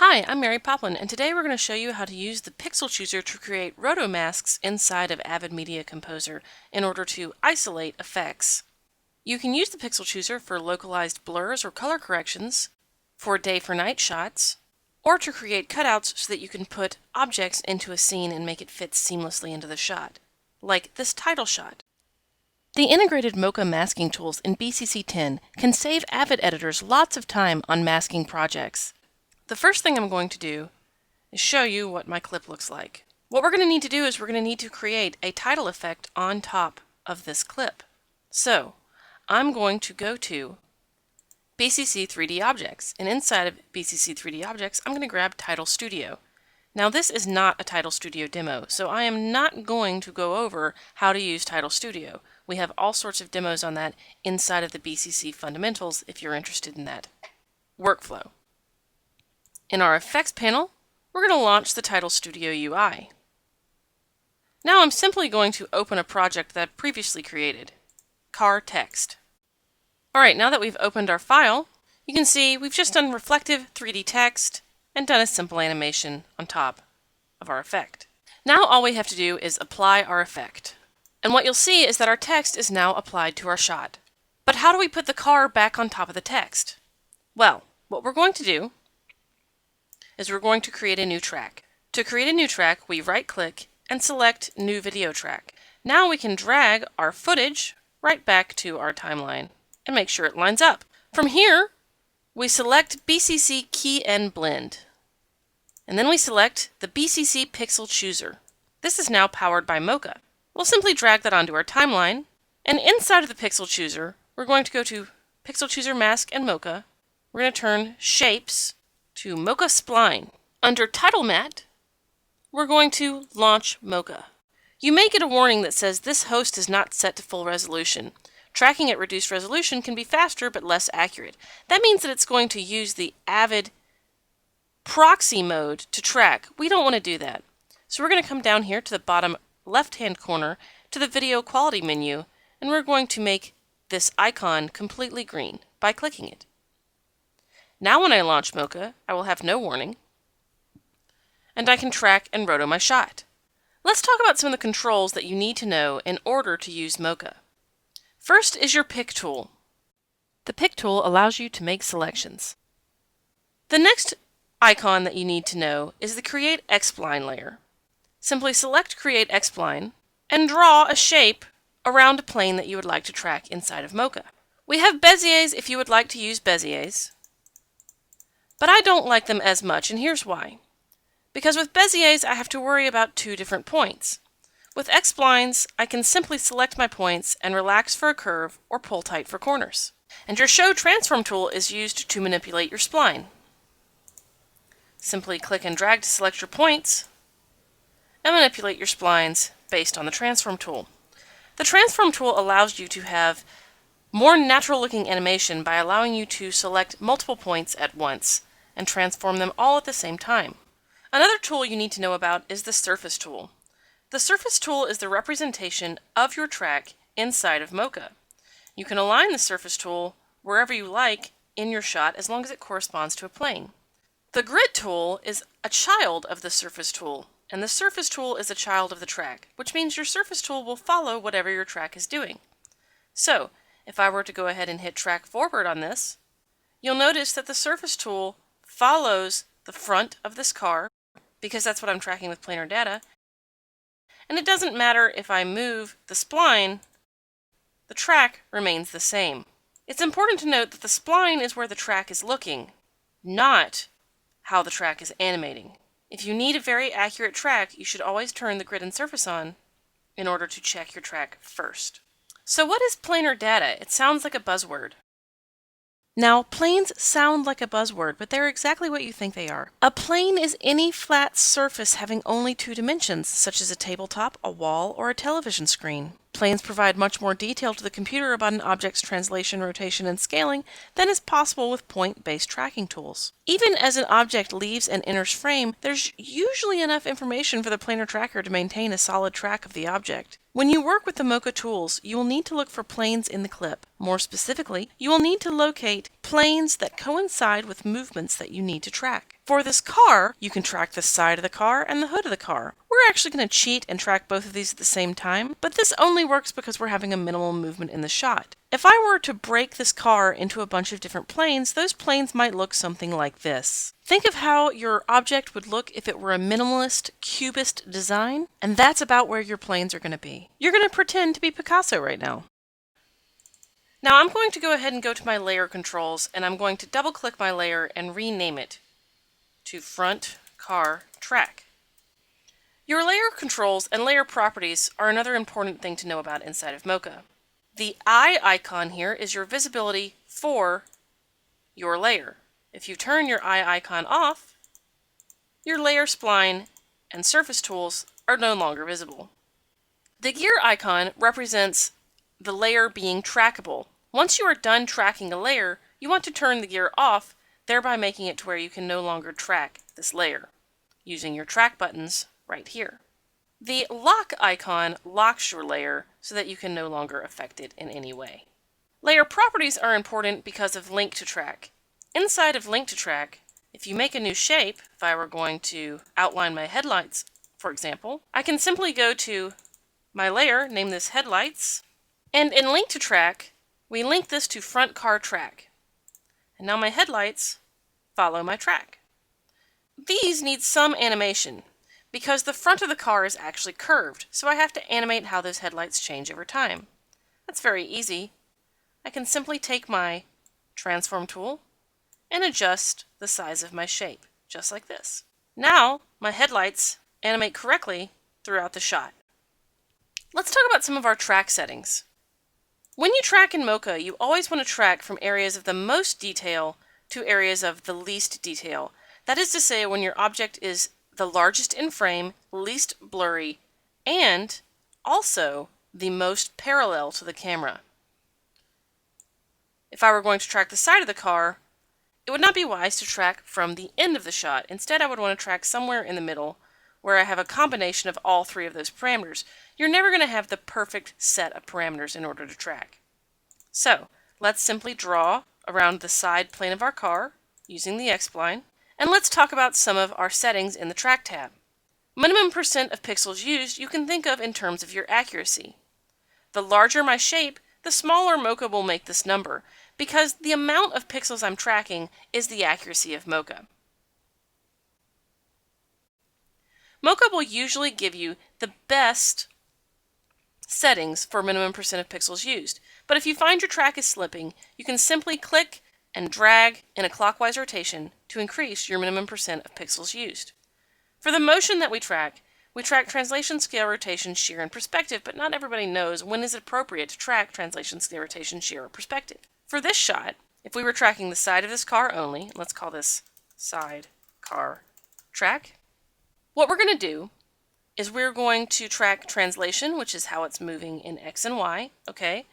Hi, I'm Mary Poplin, and today we're going to show you how to use the PixelChooser to create roto-masks inside of Avid Media Composer in order to isolate effects. You can use the PixelChooser for localized blurs or color corrections, for day for night shots, or to create cutouts so that you can put objects into a scene and make it fit seamlessly into the shot, like this title shot. The integrated mocha masking tools in BCC 10 can save Avid editors lots of time on masking projects. The first thing I'm going to do is show you what my clip looks like. What we're going to need to do is we're going to need to create a title effect on top of this clip. So I'm going to go to BCC 3D Objects, and inside of BCC 3D Objects I'm going to grab Title Studio. Now this is not a Title Studio demo, so I am not going to go over how to use Title Studio. We have all sorts of demos on that inside of the BCC fundamentals if you're interested in that. Workflow. In our Effects panel, we're going to launch the Title Studio UI. Now I'm simply going to open a project that I've previously created, car text. Alright, now that we've opened our file, you can see we've just done reflective 3D text and done a simple animation on top of our effect. Now all we have to do is apply our effect. And what you'll see is that our text is now applied to our shot. But how do we put the car back on top of the text? Well, what we're going to do is we're going to create a new track. To create a new track, we right-click and select New Video Track. Now we can drag our footage right back to our timeline and make sure it lines up. From here, we select BCC Key and Blend. And then we select the BCC PixelChooser. This is now powered by Mocha. We'll simply drag that onto our timeline, and inside of the PixelChooser, we're going to go to PixelChooser Mask and Mocha. We're going to turn Shapes to Mocha Spline. Under Title Mat, we're going to launch Mocha. You may get a warning that says this host is not set to full resolution. Tracking at reduced resolution can be faster but less accurate. That means that it's going to use the Avid proxy mode to track. We don't want to do that. So we're going to come down here to the bottom left-hand corner to the Video Quality menu, and we're going to make this icon completely green by clicking it. Now when I launch Mocha, I will have no warning, and I can track and roto my shot. Let's talk about some of the controls that you need to know in order to use Mocha. First is your Pick tool. The Pick tool allows you to make selections. The next icon that you need to know is the Create X-Spline layer. Simply select Create X-Spline and draw a shape around a plane that you would like to track inside of Mocha. We have Beziers if you would like to use Beziers, but I don't like them as much, and here's why. Because with Beziers, I have to worry about two different points. With X-Splines, I can simply select my points and relax for a curve or pull tight for corners. And your Show Transform tool is used to manipulate your spline. Simply click and drag to select your points and manipulate your splines based on the Transform tool. The Transform tool allows you to have more natural looking animation by allowing you to select multiple points at once and transform them all at the same time. Another tool you need to know about is the Surface tool. The Surface tool is the representation of your track inside of Mocha. You can align the Surface tool wherever you like in your shot as long as it corresponds to a plane. The Grid tool is a child of the Surface tool, and the Surface tool is a child of the track, which means your Surface tool will follow whatever your track is doing. So, if I were to go ahead and hit track forward on this, you'll notice that the Surface tool follows the front of this car, because that's what I'm tracking with planar data, and it doesn't matter if I move the spline, the track remains the same. It's important to note that the spline is where the track is looking, not how the track is animating. If you need a very accurate track, you should always turn the grid and surface on in order to check your track first. So what is planar data? It sounds like a buzzword. Now, planes sound like a buzzword, but they're exactly what you think they are. A plane is any flat surface having only two dimensions, such as a tabletop, a wall, or a television screen. Planes provide much more detail to the computer about an object's translation, rotation, and scaling than is possible with point-based tracking tools. Even as an object leaves and enters frame, there's usually enough information for the planar tracker to maintain a solid track of the object. When you work with the Mocha tools, you will need to look for planes in the clip. More specifically, you will need to locate planes that coincide with movements that you need to track. For this car, you can track the side of the car and the hood of the car. We're actually going to cheat and track both of these at the same time, but this only works because we're having a minimal movement in the shot. If I were to break this car into a bunch of different planes, those planes might look something like this. Think of how your object would look if it were a minimalist, cubist design, and that's about where your planes are going to be. You're going to pretend to be Picasso right now. Now I'm going to go ahead and go to my layer controls, and I'm going to double click my layer and rename it to front car track. Your layer controls and layer properties are another important thing to know about inside of Mocha. The eye icon here is your visibility for your layer. If you turn your eye icon off, your layer spline and surface tools are no longer visible. The gear icon represents the layer being trackable. Once you are done tracking a layer, you want to turn the gear off, thereby making it to where you can no longer track this layer, using your track buttons right here. The lock icon locks your layer so that you can no longer affect it in any way. Layer properties are important because of link to track. Inside of link to track, if you make a new shape, if I were going to outline my headlights, for example, I can simply go to my layer, name this headlights, and in link to track, we link this to front car track. And now my headlights follow my track. These need some animation because the front of the car is actually curved, so I have to animate how those headlights change over time. That's very easy. I can simply take my transform tool and adjust the size of my shape, just like this. Now my headlights animate correctly throughout the shot. Let's talk about some of our track settings. When you track in Mocha, you always want to track from areas of the most detail to areas of the least detail. That is to say, when your object is the largest in frame, least blurry, and also the most parallel to the camera. If I were going to track the side of the car, it would not be wise to track from the end of the shot. Instead, I would want to track somewhere in the middle where I have a combination of all three of those parameters. You're never going to have the perfect set of parameters in order to track. So, let's simply draw around the side plane of our car using the X-spline, and let's talk about some of our settings in the Track tab. Minimum percent of pixels used you can think of in terms of your accuracy. The larger my shape, the smaller Mocha will make this number, because the amount of pixels I'm tracking is the accuracy of Mocha. Mocha will usually give you the best settings for minimum percent of pixels used, but if you find your track is slipping, you can simply click and drag in a clockwise rotation to increase your minimum percent of pixels used. For the motion that we track translation, scale, rotation, shear, and perspective, but not everybody knows when is it appropriate to track translation, scale, rotation, shear, or perspective. For this shot, if we were tracking the side of this car only, let's call this side car track, what we're going to do is we're going to track translation, which is how it's moving in X and Y, okay?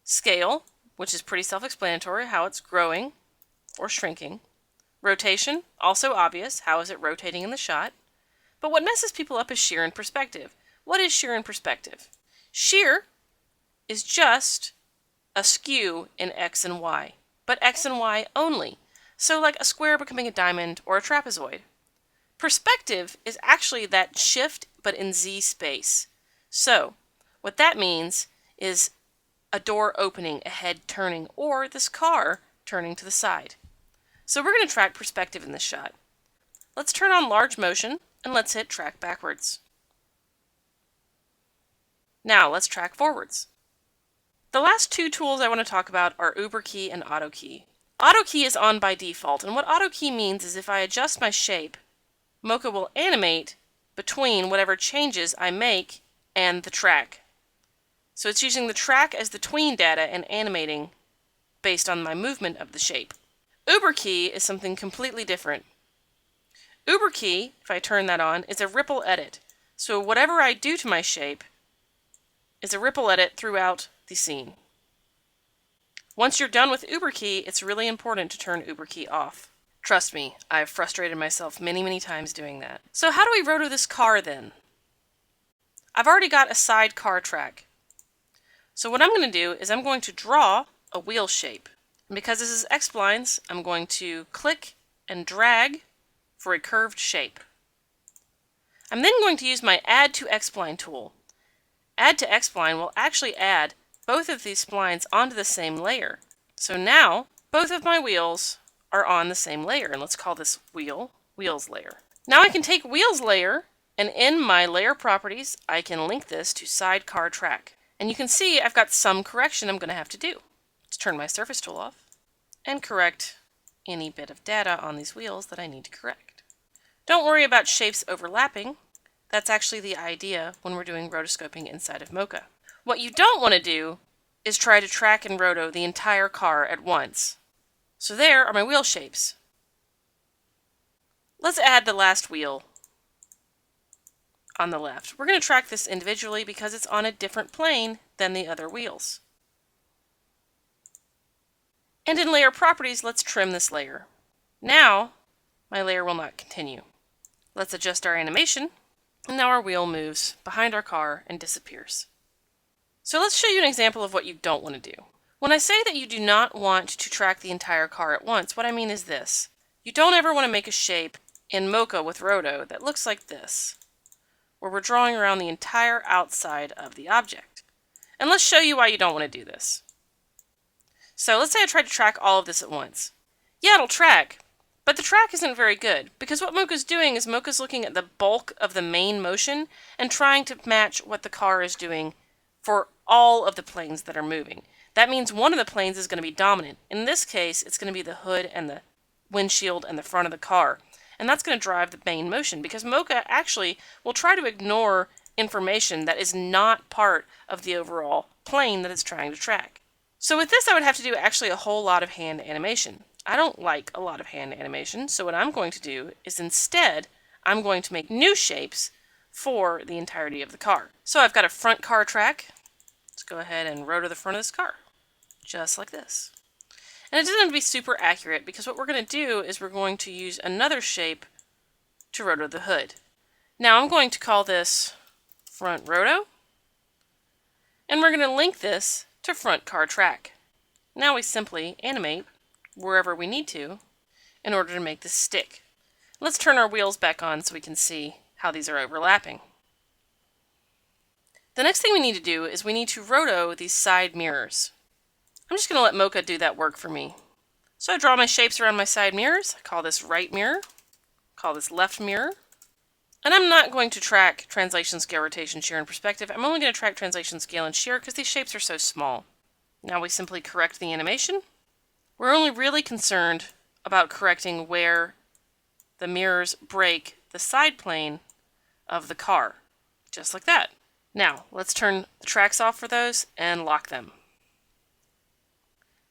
Scale, which is pretty self-explanatory, how it's growing or shrinking. Rotation, also obvious, how is it rotating in the shot? But what messes people up is shear and perspective. What is shear and perspective? Shear is just a skew in X and Y, but X and Y only. So like a square becoming a diamond or a trapezoid. Perspective is actually that shift, but in Z space. So what that means is a door opening, a head turning, or this car turning to the side. So we're going to track perspective in this shot. Let's turn on large motion and let's hit track backwards. Now let's track forwards. The last two tools I want to talk about are Uber key and auto key. Auto key is on by default, and what auto key means is if I adjust my shape, Mocha will animate between whatever changes I make and the track. So it's using the track as the tween data and animating based on my movement of the shape. Uber key is something completely different. Uber key, if I turn that on, is a ripple edit. So whatever I do to my shape is a ripple edit throughout the scene. Once you're done with Uber key, it's really important to turn Uber key off. Trust me, I've frustrated myself many times doing that. So how do we roto this car then? I've already got a side car track. So what I'm going to do is I'm going to draw a wheel shape. And because this is X-splines, I'm going to click and drag for a curved shape. I'm then going to use my Add to X-Spline tool. Add to X-Spline will actually add both of these splines onto the same layer. So now, both of my wheels are on the same layer, and let's call this wheels layer. Now I can take wheels layer, and in my layer properties, I can link this to sidecar track. And you can see I've got some correction I'm going to have to do. Let's turn my surface tool off and correct any bit of data on these wheels that I need to correct. Don't worry about shapes overlapping. That's actually the idea when we're doing rotoscoping inside of Mocha. What you don't want to do is try to track and roto the entire car at once. So there are my wheel shapes. Let's add the last wheel on the left. We're going to track this individually because it's on a different plane than the other wheels. And in layer properties, let's trim this layer. Now, my layer will not continue. Let's adjust our animation, and now our wheel moves behind our car and disappears. So let's show you an example of what you don't want to do. When I say that you do not want to track the entire car at once, what I mean is this. You don't ever want to make a shape in Mocha with Roto that looks like this, where we're drawing around the entire outside of the object. And let's show you why you don't want to do this. So let's say I tried to track all of this at once. Yeah, it'll track, but the track isn't very good, because what Mocha's doing is Mocha's looking at the bulk of the main motion and trying to match what the car is doing for all of the planes that are moving. That means one of the planes is going to be dominant. In this case, it's going to be the hood and the windshield and the front of the car. And that's going to drive the main motion, because Mocha actually will try to ignore information that is not part of the overall plane that it's trying to track. So with this, I would have to do actually a whole lot of hand animation. I don't like a lot of hand animation, so what I'm going to do is instead, I'm going to make new shapes for the entirety of the car. So I've got a front car track. Let's go ahead and rotor the front of this car, just like this. And it doesn't have to be super accurate, because what we're going to do is we're going to use another shape to roto the hood. Now I'm going to call this front roto, and we're going to link this to front car track. Now we simply animate wherever we need to in order to make this stick. Let's turn our wheels back on so we can see how these are overlapping. The next thing we need to do is we need to roto these side mirrors. I'm just going to let Mocha do that work for me. So I draw my shapes around my side mirrors. I call this right mirror, call this left mirror. And I'm not going to track translation, scale, rotation, shear, and perspective. I'm only going to track translation, scale, and shear because these shapes are so small. Now we simply correct the animation. We're only really concerned about correcting where the mirrors break the side plane of the car, just like that. Now, let's turn the tracks off for those and lock them.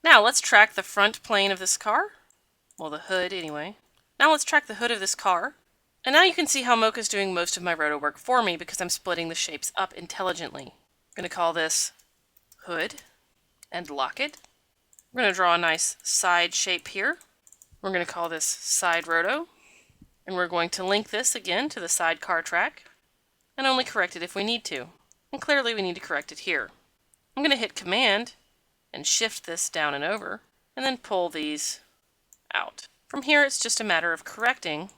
Now, let's track the front plane of this car. Well, the hood anyway. Now let's track the hood of this car. And now you can see how Mocha's doing most of my roto work for me because I'm splitting the shapes up intelligently. I'm going to call this hood and lock it. We're going to draw a nice side shape here. We're going to call this side roto. And we're going to link this again to the side car track and only correct it if we need to. And clearly we need to correct it here. I'm going to hit Command and shift this down and over and then pull these out. From here it's just a matter of correcting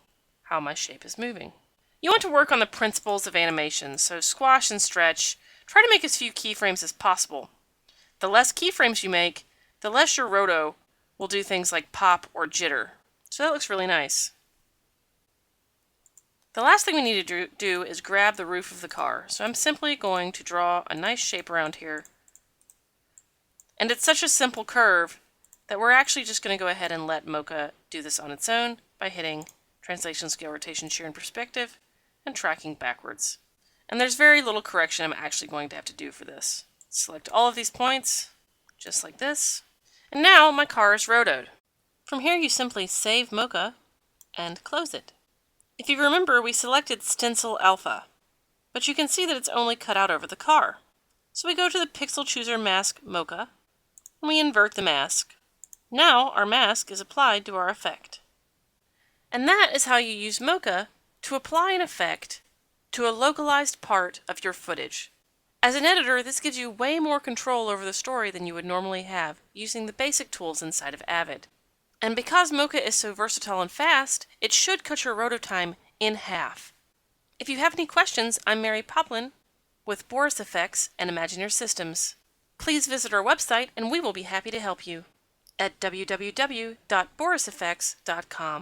how my shape is moving. You want to work on the principles of animation, so squash and stretch. Try to make as few keyframes as possible. The less keyframes you make, the less your roto will do things like pop or jitter. So that looks really nice. The last thing we need to do is grab the roof of the car. So I'm simply going to draw a nice shape around here. And it's such a simple curve that we're actually just going to go ahead and let Mocha do this on its own by hitting Translation, Scale, Rotation, Shear, and Perspective, and tracking backwards. And there's very little correction I'm actually going to have to do for this. Select all of these points, just like this. And now my car is rotoed. From here you simply save Mocha and close it. If you remember, we selected Stencil Alpha, but you can see that it's only cut out over the car. So we go to the PixelChooser mask Mocha, and we invert the mask. Now our mask is applied to our effect. And that is how you use Mocha to apply an effect to a localized part of your footage. As an editor, this gives you way more control over the story than you would normally have using the basic tools inside of Avid. And because Mocha is so versatile and fast, it should cut your roto time in half. If you have any questions, I'm Mary Poplin with Boris Effects and Imagine Your Systems. Please visit our website and we will be happy to help you at www.boriseffects.com.